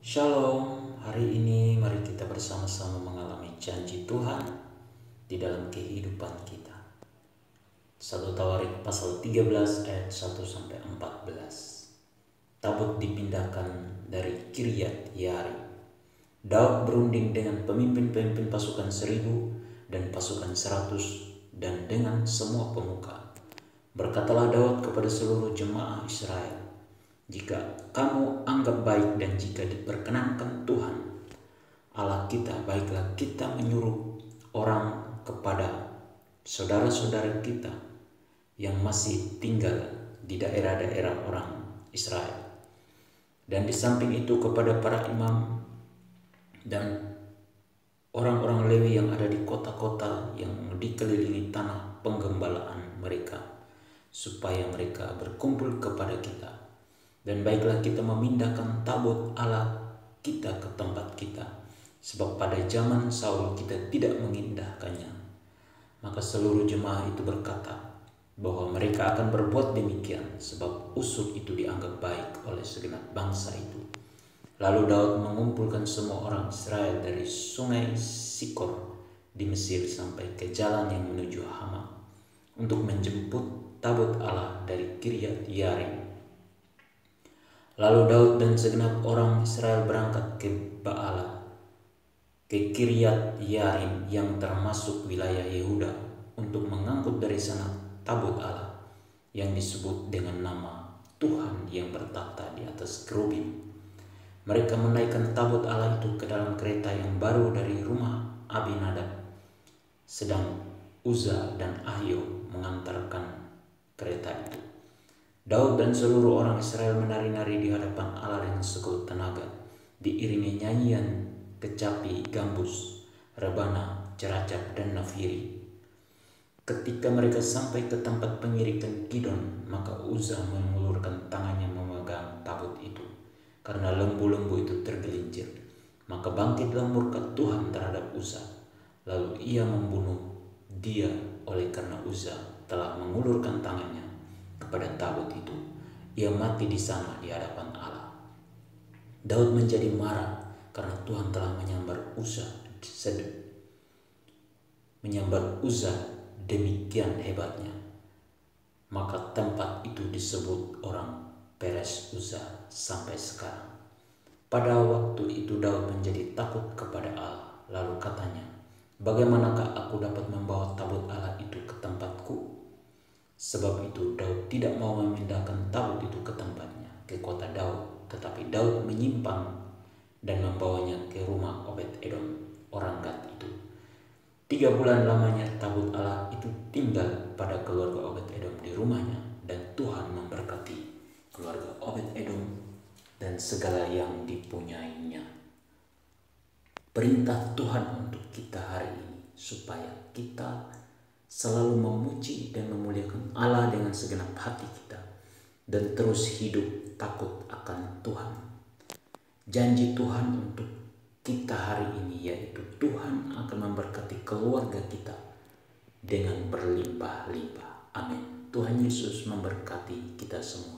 Shalom, hari ini mari kita bersama-sama mengalami janji Tuhan di dalam kehidupan kita. 1 Tawarik pasal 13 ayat 1-14. Tabut dipindahkan dari Kiryat Yearim. Daud berunding dengan pemimpin-pemimpin pasukan 1000 dan pasukan 100 dan dengan semua pemuka. Berkatalah Daud kepada seluruh jemaah Israel, "Jika kamu anggap baik dan jika diperkenankan Tuhan Allah kita, baiklah kita menyuruh orang kepada saudara-saudara kita yang masih tinggal di daerah-daerah orang Israel, dan di samping itu kepada para imam dan orang-orang Lewi yang ada di kota-kota yang dikelilingi tanah penggembalaan mereka, supaya mereka berkumpul kepada kita. Dan baiklah kita memindahkan tabut Allah kita ke tempat kita, sebab pada zaman Saul kita tidak mengindahkannya." Maka seluruh jemaah itu berkata bahwa mereka akan berbuat demikian, sebab usul itu dianggap baik oleh segenap bangsa itu. Lalu Daud mengumpulkan semua orang Israel dari sungai Sikor di Mesir sampai ke jalan yang menuju Hama untuk menjemput tabut Allah dari Kiryat Yearim. Lalu Daud dan segenap orang Israel berangkat ke Baalah, ke Kiryat Yearim yang termasuk wilayah Yehuda, untuk mengangkut dari sana tabut Allah yang disebut dengan nama Tuhan yang bertahta di atas kerubim. Mereka menaikkan tabut Allah itu ke dalam kereta yang baru dari rumah Abinadab, sedang Uza dan Ahio mengantarkan kereta itu. Daud dan seluruh orang Israel menari-nari di hadapan Allah dengan sekuat tenaga, diiringi nyanyian kecapi, gambus, rebana, ceracap, dan nafiri. Ketika mereka sampai ke tempat pengirikan Kidon, maka Uza mengulurkan tangannya memegang tabut itu, karena lembu-lembu itu tergelincir. Maka bangkitlah murka Tuhan terhadap Uza, lalu ia membunuh dia oleh karena Uza telah mengulurkan tangannya kepada tabut itu. Ia mati di sana di hadapan Allah. Daud menjadi marah karena Tuhan telah menyambar Uza demikian hebatnya. Maka tempat itu disebut orang Peres Uza sampai sekarang. Pada waktu itu Daud menjadi takut kepada Allah, lalu katanya, "Bagaimanakah aku dapat membawa tabut Allah itu ke tempatku?" Sebab itu Daud tidak mau memindahkan tabut itu ke tempatnya, ke kota Daud, tetapi Daud menyimpang dan membawanya ke rumah Obed-Edom orang Gad itu. 3 bulan lamanya tabut Allah itu tinggal pada keluarga Obed-Edom di rumahnya, dan Tuhan memberkati keluarga Obed-Edom dan segala yang dipunyainya. Perintah Tuhan untuk kita hari ini supaya kita selalu memuji dan memuliakan Allah dengan segenap hati kita, dan terus hidup takut akan Tuhan. Janji Tuhan untuk kita hari ini yaitu Tuhan akan memberkati keluarga kita dengan berlimpah-limpah. Amin. Tuhan Yesus memberkati kita semua.